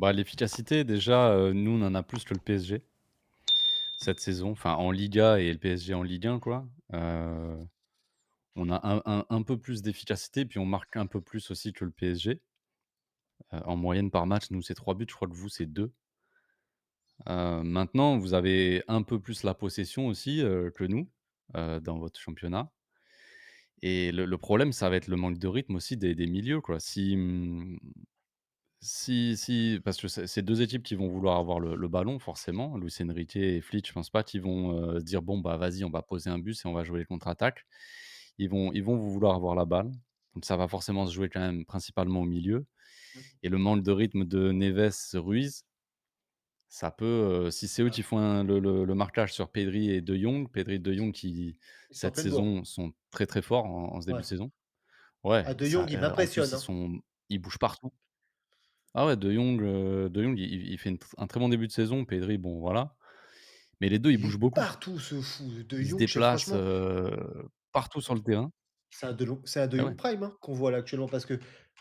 Bah, l'efficacité déjà, nous on en a plus que le PSG cette saison, enfin en Liga et le PSG en Ligue 1 quoi. On a un peu plus d'efficacité, puis on marque un peu plus aussi que le PSG. En moyenne par match, nous c'est 3 buts, je crois que vous c'est 2. Maintenant vous avez un peu plus la possession aussi, que nous, dans votre championnat et le problème ça va être le manque de rythme aussi des milieux quoi. Si parce que c'est 2 équipes qui vont vouloir avoir le ballon forcément. Luis Enrique et Flick, je pense pas qu'ils vont, se dire: «Bon, bah, vas-y, on va poser un bus et on va jouer les contre-attaques». Ils vont vouloir avoir la balle, donc ça va forcément se jouer quand même principalement au milieu Mmh. et le manque de rythme de Neves, Ruiz, ça peut, si c'est eux Ah, qui font le marquage sur Pedri et De Jong, Pedri et De Jong qui, ils sont en cette pleine bourre. saison, sont très, très forts en ce début de Ouais. saison. Ouais, Ah, De ça, Jong, il en m'impressionne, plus hein. ils bougent partout. Ah ouais, De Jong, il fait un très bon début de saison. Pedri, bon, voilà. Mais les 2 ils Il bougent est beaucoup. partout ce fou. De Ils se Jong, déplacent, franchement, partout sur le terrain. C'est un De Ah Jong ouais, prime, hein, qu'on voit là actuellement parce que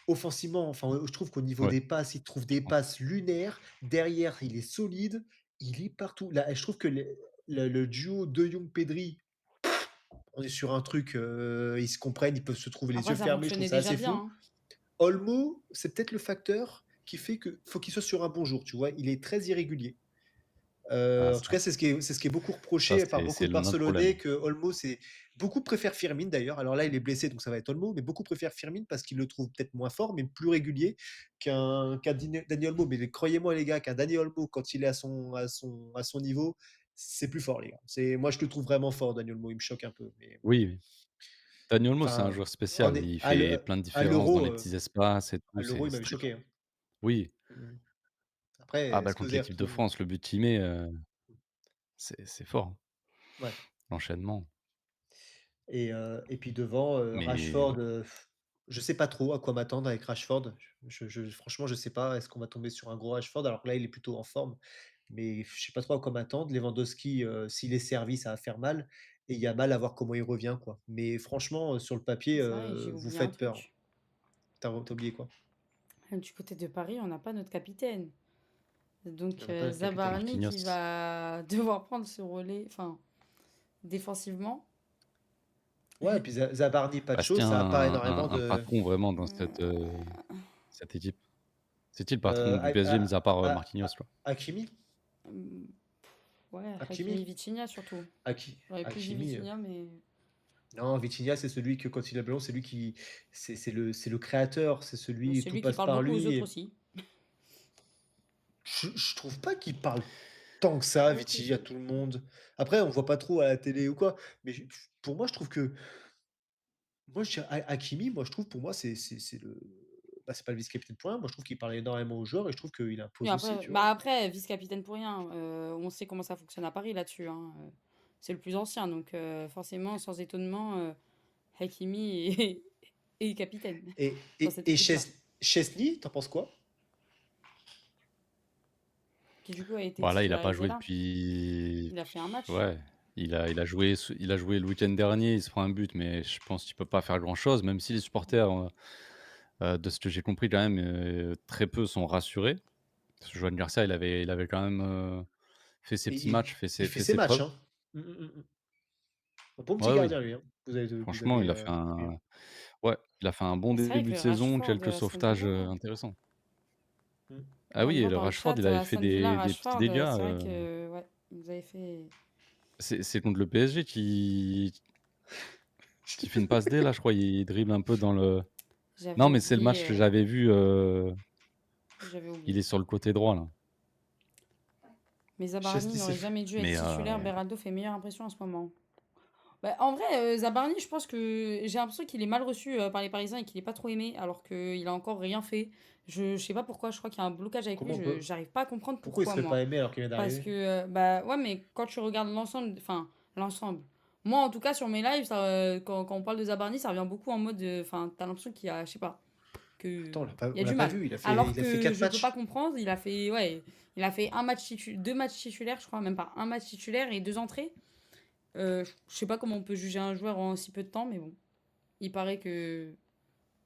offensivement, enfin, je trouve qu'au niveau ouais, des passes, il trouve je des pense. passes lunaires. Derrière, il est solide, il est partout. Là, je trouve que le duo De Jong-Pedri, on est sur un truc, ils se comprennent, ils peuvent se trouver les Après, yeux ça fermés, je trouve fonctionnait ça déjà assez bien, fou. hein. Olmo, c'est peut-être le facteur qui fait que faut qu'il soit sur un bon jour, tu vois? Il est très irrégulier. Ah En tout cas, c'est ce qui est beaucoup ça reproché par beaucoup c'est de notre Barcelonais, problème. que Olmo, c'est beaucoup préfèrent Firmine d'ailleurs. Alors là, il est blessé, donc ça va être Olmo, mais beaucoup préfèrent Firmine parce qu'ils le trouvent peut-être moins fort, mais plus régulier qu'un Dani Olmo. Mais croyez-moi les gars, qu'un Dani Olmo, quand il est à son niveau, c'est plus fort les gars. Moi je le trouve vraiment fort Dani Olmo, il me choque un peu, mais bon. Oui, oui. Dani Olmo, c'est un Enfin, joueur on spécial. est Il fait plein de à différences dans l'Euro, les petits espaces et à tout, l'Euro, il c'est m'avait très choqué, fort. hein. Oui. Mmh. Après, Ah bah, est-ce que contre vous avez l'équipe de retrouvé France, le but qu'il met, c'est fort, hein, ouais. l'enchaînement. Et puis devant, Mais Rashford, ouais. je sais pas trop à quoi m'attendre avec Rashford. Franchement, je sais pas. Est-ce qu'on va tomber sur un gros Rashford? Alors que là, il est plutôt en forme, mais je sais pas trop à quoi m'attendre. Lewandowski, s'il est servi, ça va faire mal et il y a mal à voir comment il revient, quoi. Mais franchement, sur le papier, C'est vrai, j'ai vous oublié un faites peur. truc. T'as oublié quoi? Du côté de Paris, on n'a pas notre capitaine. Donc On a pas notre capitaine. Zabarni qui Marquinhos. va devoir prendre ce relais, enfin, défensivement. Ouais, et puis Zabarni, pas de Est-ce qu'il choses, y a ça a pas un énormément un de patron vraiment dans Mmh, cette équipe? C'est qui le patron du PSG Ha mis à part, Ha Marquinhos, Ha quoi? Hakimi? mmh, ouais, Hakimi Hakimi? Vitinha surtout. J'aurais plus dit Hakimi, Vitinha, mais non, Vitinha, c'est celui que quand il a le ballon, c'est lui qui c'est le créateur, c'est celui c'est tout lui qui passe parle par beaucoup aux lui autres et aussi. je trouve pas qu'il parle tant que ça, Ah ok, Vitinha, à ok. tout le monde. Après, on voit pas trop à la télé ou quoi, mais pour moi, je trouve que moi, je dirais Hakimi, moi, je trouve pour moi, c'est le bah, c'est pas le vice-capitaine pour rien. Moi, je trouve qu'il parle énormément aux joueurs et je trouve qu'il Oui, impose aussi, après, tu vois? bah après, vice-capitaine pour rien. On sait comment ça fonctionne à Paris là-dessus, hein. C'est le plus ancien, donc forcément, sans étonnement, Hakimi est capitaine Et dans et cette et équipe-là. Chesney, tu penses quoi? Qui du coup a été Bah, là, il a pas titularisé joué là. depuis Il a fait un match. ouais, il a joué le week-end dernier, il se prend un but, mais je pense qu'il peut pas faire grand-chose, même si les supporters, de ce que j'ai compris quand même, très peu sont rassurés. Parce que Joan Garcia, il avait quand même, fait ses Et petits il matchs, fait il ses fait fait ses ses matchs, preuves. hein. Mmh, mmh, mmh, mmh. Un bon petit Ouais, oui, gardien lui, hein. Vous franchement, avez, il a fait compris, hein. il a fait un bon Et c'est vrai début que de saison, Rashford, quelques la semaine sauvetages, dernière, intéressants. Mmh. Ah ouais, on oui, et voit le dans le Rashford, chat, il avait fait Aston Villa, des petits Rashford, dégâts, c'est vrai que ouais, vous avez fait. c'est contre le PSG qui fait une passe D là, je crois, il dribble un peu dans le J'avais non, mais c'est le oublié, match que j'avais vu, j'avais il oublié. est sur le côté droit là, Mais Zabarni Chesney, n'aurait jamais dû être mais titulaire. Beraldo fait meilleure impression en ce moment. Bah, en vrai, Zabarni, je pense que j'ai l'impression qu'il est mal reçu par les Parisiens et qu'il est pas trop aimé, alors qu'il a encore rien fait. Je sais pas pourquoi, je crois qu'il y a un blocage avec lui. comment on peut J'arrive pas à comprendre pourquoi il pourquoi, serait moi. pas aimé alors qu'il vient Parce d'arriver? que, bah ouais, mais quand tu regardes l'ensemble, enfin, l'ensemble. Moi, en tout cas, sur mes lives, ça, quand on parle de Zabarni, ça revient beaucoup en mode, enfin, t'as l'impression qu'il y a, je sais pas, que Attends, il y on a l'a du pas mal. vu, Alors il a fait que 4 je peux pas matchs. comprendre, il a fait, ouais, il a fait deux matchs titulaires, je crois, même pas un match titulaire et deux entrées. Je sais pas comment on peut juger un joueur en si peu de temps, mais bon, il paraît que,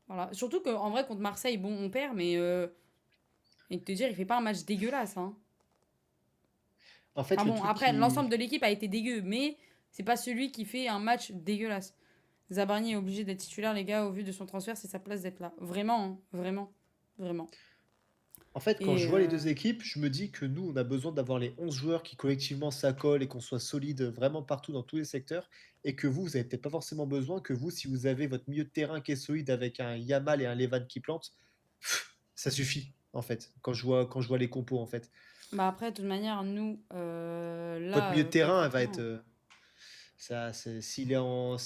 voilà. Surtout qu'en vrai, contre Marseille, bon, on perd, mais et de te dire, il fait pas un match dégueulasse, hein. En fait, Enfin le bon, truc après, l'ensemble qui de l'équipe a été dégueu, mais c'est pas celui qui fait un match dégueulasse. Zabarni est obligé d'être titulaire, les gars, au vu de son transfert, c'est sa place d'être là. Vraiment, hein, vraiment, vraiment. En fait, quand je Et vois les 2 équipes, je me dis que nous, on a besoin d'avoir les 11 joueurs qui collectivement s'accolent et qu'on soit solide vraiment partout dans tous les secteurs et que vous avez peut-être pas forcément besoin que vous, si vous avez votre milieu de terrain qui est solide avec un Yamal et un Levan qui plantent, ça suffit, en fait, quand je vois les compos, en fait. bah après, de toute manière, nous, Votre là, milieu de terrain, elle va être, concrètement. ça s'il est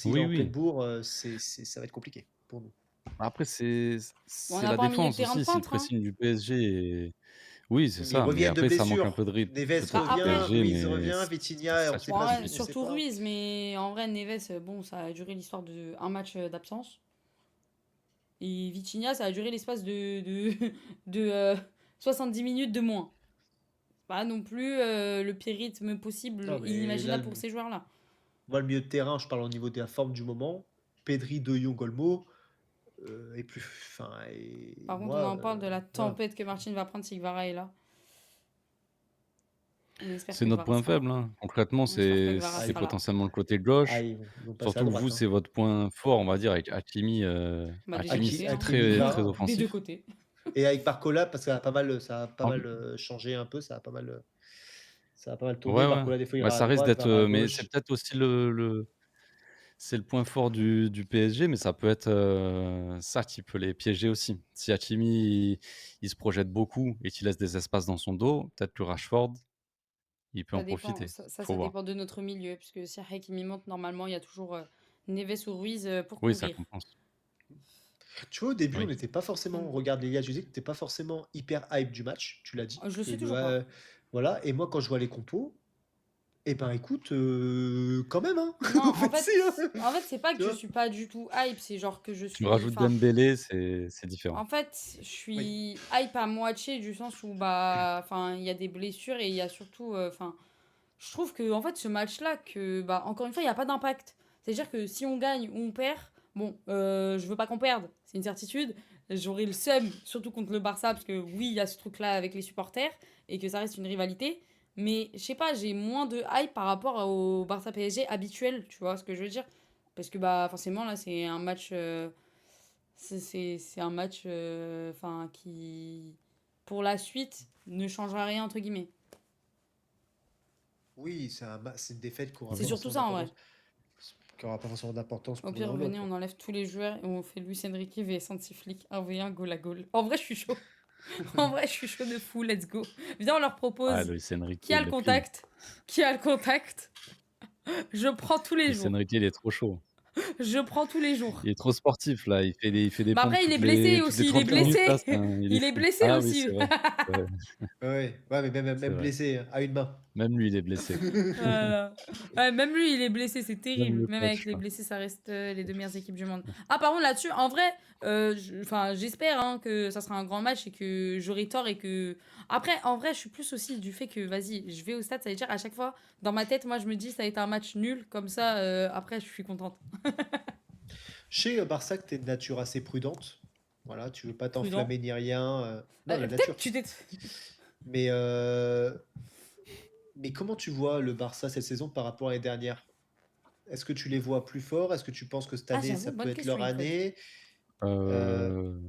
Oui, en pleine oui. bourre, ça va être compliqué pour nous. Après, Bon, on c'est n'a la pas un milieu de défense terrain de aussi, si le peintre, hein. pressing du PSG est oui, c'est Mais ils ça, mais reviennent de après ça manque un blessure. peu de rythme, Neves Bah peut-être au revient, après, PSG, Ruiz mais revient, c'est Vitinha, on ça qui sait est bon, pas, ouais, compliqué. on sait surtout pas. Ruiz, mais en vrai, Neves, bon, ça a duré l'histoire de un match d'absence. Et Vitinha, ça a duré l'espace de 70 minutes de moins. Pas non plus le pire rythme possible, Non, mais là, inimaginable pour ces joueurs-là. moi, le milieu de terrain, je parle au niveau de la forme du moment. Pedri, De Jong, Olmo, et plus, enfin, et Par contre, on moi, en parle de la voilà. tempête que Martin va prendre si Kvara est là. On espère C'est que notre Kvara point sera là. faible, hein. Concrètement, On espère que Kvara Ah, c'est ils sera vont, là. potentiellement le côté ah, gauche. ils vont passer à Surtout que droite, vous, hein. c'est votre point fort, on va dire, avec Hakimi, Bah, des deux Hakimi côtés, hein. Hakimi très, très va. Des deux offensif. côtés. Et avec Barcola, parce que ça a pas mal En changé un peu, ça a pas mal tourné. Ouais, ouais. Barcola, des fois, il Bah, ira à ça risque droite, d'être, Vara à mais c'est gauche. peut-être aussi c'est le point fort du PSG, mais ça peut être, ça qui peut les piéger aussi. Si Hakimi, il se projette beaucoup et qu'il laisse des espaces dans son dos, peut-être que Rashford, il peut Ça en dépend, profiter. Faut ça voir. dépend de notre milieu, puisque si Hakimi monte, normalement, il y a toujours Neves ou Ruiz pour Oui, ça couvrir. compense. Tu vois, au début, on Oui. n'était pas forcément, regarde les gars, tu disais que t'étais pas forcément hyper hype du match, tu l'as dit, Je le que suis toujours pas. voilà, et moi quand je vois les compos, eh ben écoute, quand même, hein, Non, en fait si, hein, en fait, c'est pas que tu je vois? suis pas du tout hype, c'est genre que je Tu suis, rajoutes enfin, Dembélé, c'est différent. en fait, je Oui. suis hype à moitié du sens où bah, enfin, il y a des blessures et il y a surtout, enfin, je trouve que en fait ce match-là, que bah encore une fois, il n'y a pas d'impact. C'est-à-dire que si on gagne ou on perd, bon, je veux pas qu'on perde, c'est une certitude. J'aurai le seum, surtout contre le Barça, parce que oui, il y a ce truc-là avec les supporters et que ça reste une rivalité. Mais je sais pas, j'ai moins de hype par rapport au Barça PSG habituel, tu vois ce que je veux dire? Parce que bah forcément là, c'est un match, c'est un match, enfin qui pour la suite ne changera rien entre guillemets. Oui, c'est une défaite qui aura C'est pas Oui. surtout forcément ça en vrai. d'importance, qui aura pas forcément d'importance Au pour l'un pire, ou l'autre, venez, quoi. on enlève tous les joueurs et on fait Luis Enrique vs Santi-Flick 1v1 goal à goal. En vrai, je suis chaud. En vrai, je suis chaud de fou, let's go. Viens, on leur Ah, propose Luis Enrique, qui a il le le clean. contact. Qui a le contact? Je prends tous les Luis jours. Enrique, il est trop chaud. Je prends tous les jours. Il est trop sportif là, il fait des Bah pompes après, il est blessé toutes les aussi. Il est 35 minutes là, blessé. il est Il est fou. blessé Ah oui, aussi. c'est vrai, Ouais, ouais, mais même, c'est même vrai. blessé, hein, à une main. Même lui, il est blessé. Voilà. Ouais, même lui, il est blessé, c'est Même terrible. le Même avec coach, les quoi. blessés, ça reste les deux meilleures équipes du monde. Ah, par contre, là-dessus, en vrai, enfin, j'espère hein, que ça sera un grand match et que j'aurai tort et que. Après, en vrai, je suis plus aussi du fait que, vas-y, je vais au stade, ça veut dire à chaque fois, dans ma tête, moi, je me dis, ça a été un match nul, comme ça, après, je suis contente. Chez Barça, que tu es de nature assez prudente, voilà, tu veux pas Prudent. t'enflammer ni rien, non, la Peut-être nature. tu t'es. Mais, mais comment tu vois le Barça cette saison par rapport à l'année dernière? Est-ce que tu les vois plus forts? Est-ce que tu penses que cette Ah, année, j'avoue, ça peut bonne être question, leur Imfeld. année? Euh, Heu,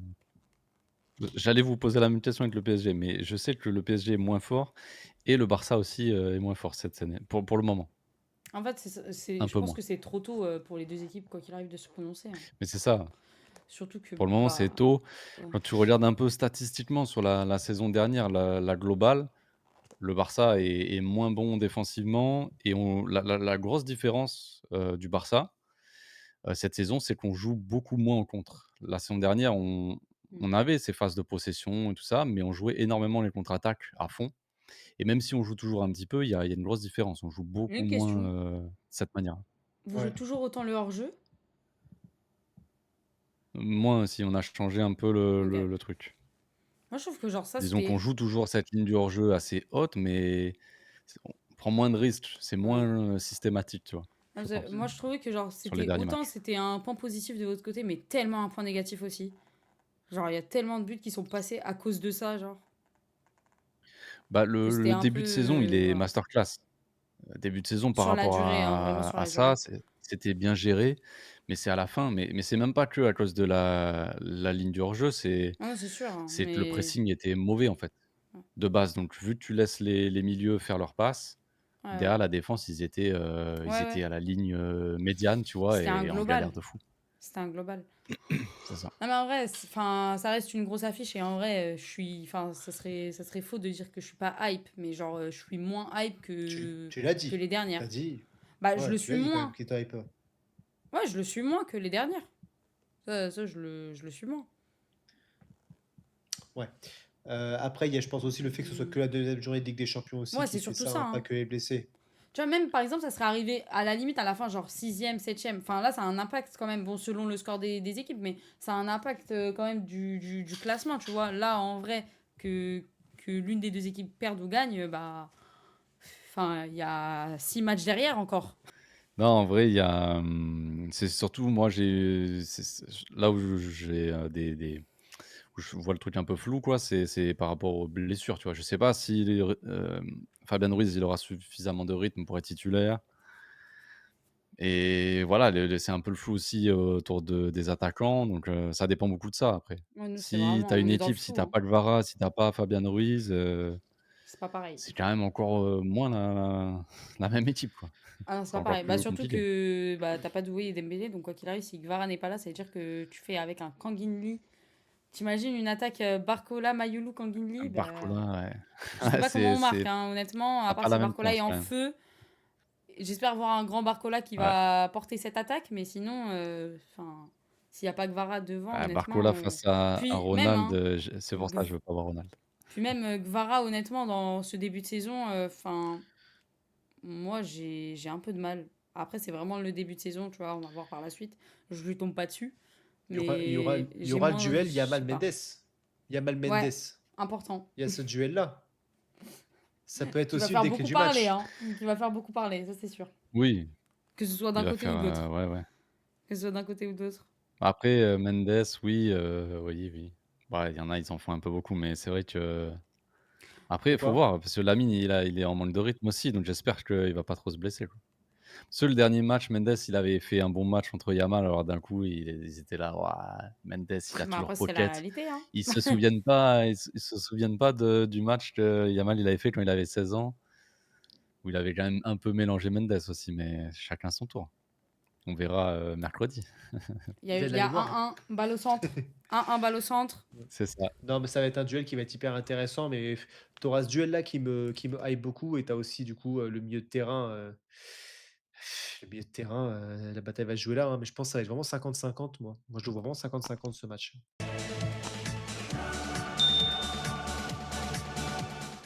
J'allais vous poser la même question avec le PSG, mais je sais que le PSG est moins fort et le Barça aussi, est moins fort cette année, pour le moment, En fait, un je peu pense moins. que c'est trop tôt pour les deux équipes, quoi qu'il arrive, de se prononcer, hein. Mais c'est ça, Surtout que, pour le moment, c'est bah. tôt. Ouais. Quand tu regardes un peu statistiquement sur la saison dernière, la globale, le Barça est moins bon défensivement et la grosse différence, du Barça, cette saison, c'est qu'on joue beaucoup moins en contre. La saison dernière, Mm. on avait ces phases de possession et tout ça, mais on jouait énormément les contre-attaques à fond et même si on joue toujours un petit peu, il y a une grosse différence. On joue beaucoup Une moins, question. de cette manière. Vous jouez ouais. toujours autant le hors-jeu? Moins si on a changé un peu le Ok. le le truc. Moi, je trouve que genre ça, Disons qu'on c'était. joue toujours cette ligne du hors-jeu assez haute, mais on prend moins de risques, c'est Ouais. moins, systématique, tu vois? Je pense, Moi, je trouvais que genre sur les c'était derniers autant matchs. c'était un point positif de votre côté, mais tellement un point négatif aussi. Genre, il y a tellement de buts qui sont passés à cause de ça, genre. Bah, que c'était le un peu, début de saison, il est voilà. masterclass. Début de saison par Sur la rapport durée, hein, vraiment sur à la ça, durée. c'était bien géré, mais c'est à la fin, mais c'est même pas que à cause de la ligne du hors-jeu, Ah non, c'est sûr, hein, c'est que le mais pressing était mauvais, en fait, ouais, de base. Donc vu que tu laisses les milieux faire leurs passes, ouais, ouais. derrière la défense, ils Ouais, étaient ouais. à la ligne, médiane, tu vois? C'était un Et en galère global. de fou. C'était un global. C'est ça. Non, mais en vrai, enfin, ça reste une grosse affiche et en vrai, je suis, enfin, ça serait faux de dire que je suis pas hype, mais genre, je suis moins hype Tu l'as que dit. les Tu dernières. dit. Bah, je Ouais, le tu suis l'as dit quand même moins. qu'il était hyper. Ouais, je le suis moins que les dernières. Ça, je le suis moins. Ouais. Après, il y a, je pense aussi le fait que ce soit Mais- que la deuxième journée de Ligue des Champions aussi Ouais, qui c'est fait surtout ça, ça, hein, pas hein. que les blessés. Tu vois, même par exemple, ça serait arrivé à la limite à la fin, genre sixième, septième. Enfin, là, ça a un impact quand même, bon, selon le score des équipes, mais ça a un impact quand même du classement, tu vois. Là, en vrai, que l'une des deux équipes perde ou gagne, bah, enfin, il y a 6 matchs derrière encore. Non, en vrai, c'est surtout moi, c'est là où j'ai, où je vois le truc un peu flou, quoi, c'est par rapport aux blessures, tu vois? Je sais pas si Fabien Ruiz, il aura suffisamment de rythme pour être titulaire et voilà, c'est un peu le flou aussi autour des attaquants, donc ça dépend beaucoup de ça, après. Ouais, nous, c'est Si tu vraiment, as on une est dans le équipe, si flou, tu as hein. pas Kvara, si tu as pas Fabien Ruiz, C'est pas pareil. c'est quand même encore, moins la même équipe, quoi. Ah non, c'est C'est pas encore pareil. Bah, plus surtout compliqué. que bah, t'as pas Doué et Dembélé, donc quoi qu'il arrive, si Gvara n'est pas là, ça veut dire que tu fais avec un Kanginli. T'imagines une attaque Barcola, Mayulu, Kanginli? Bah, Barcola, ouais. je sais Ouais, pas comment on marque, c'est hein, honnêtement, ça à a part pas si la même Barcola est planche, en quand même. feu. J'espère voir un grand Barcola qui Ouais. va porter cette attaque, mais sinon, enfin, s'il n'y a pas Gvara devant, Bah, honnêtement. Barcola face à Puis même, Ronald, hein, c'est pour ça que Gv- je veux pas voir Ronald. puis même Gvara, honnêtement, dans ce début de saison, enfin, moi, j'ai un peu de mal. Après, c'est vraiment le début de saison, tu vois, on va voir par la suite. Je lui tombe pas dessus, mais Il y j'ai aura le moins, je duel sais Yamal pas. Mendes. Yamal Ouais, Mendes. important. Il y a ce duel-là. Ça peut être Qui va aussi une faire des clés beaucoup du parler, match. hein. Qui va faire beaucoup parler, ça c'est sûr. Oui, Que ce soit il d'un va côté ou faire, de l'autre. ouais, ouais. Que ce soit d'un côté ou de l'autre. Après, Mendes, oui, oui, oui. Ouais, il y en a, ils en font un peu beaucoup, mais c'est vrai que après, De il faut quoi? voir, parce que Lamine, il est en manque de rythme aussi, donc j'espère qu'il va pas trop se blesser, quoi. Parce que le dernier match, Mendes, il avait fait un bon match contre Yamal, alors d'un coup, ils étaient là: «Waouh, Mendes, il a Mais toujours après, c'est la pocket». réalité, hein. Ils se souviennent pas du match que Yamal, il avait fait quand il avait 16 ans, où il avait quand même un peu mélangé Mendes aussi, mais chacun son tour. On verra, mercredi. Il y Il a, vient de il la y a mémoire. 1-1, balle au centre. 1-1, balle au centre. C'est ça. Non, mais ça va être un duel qui va être hyper intéressant, mais tu auras ce duel-là qui me hype beaucoup et tu as aussi du coup, le milieu de terrain, la bataille va se jouer là, hein, mais je pense que ça va être vraiment 50-50 moi. Moi, je le vois vraiment 50-50 ce match.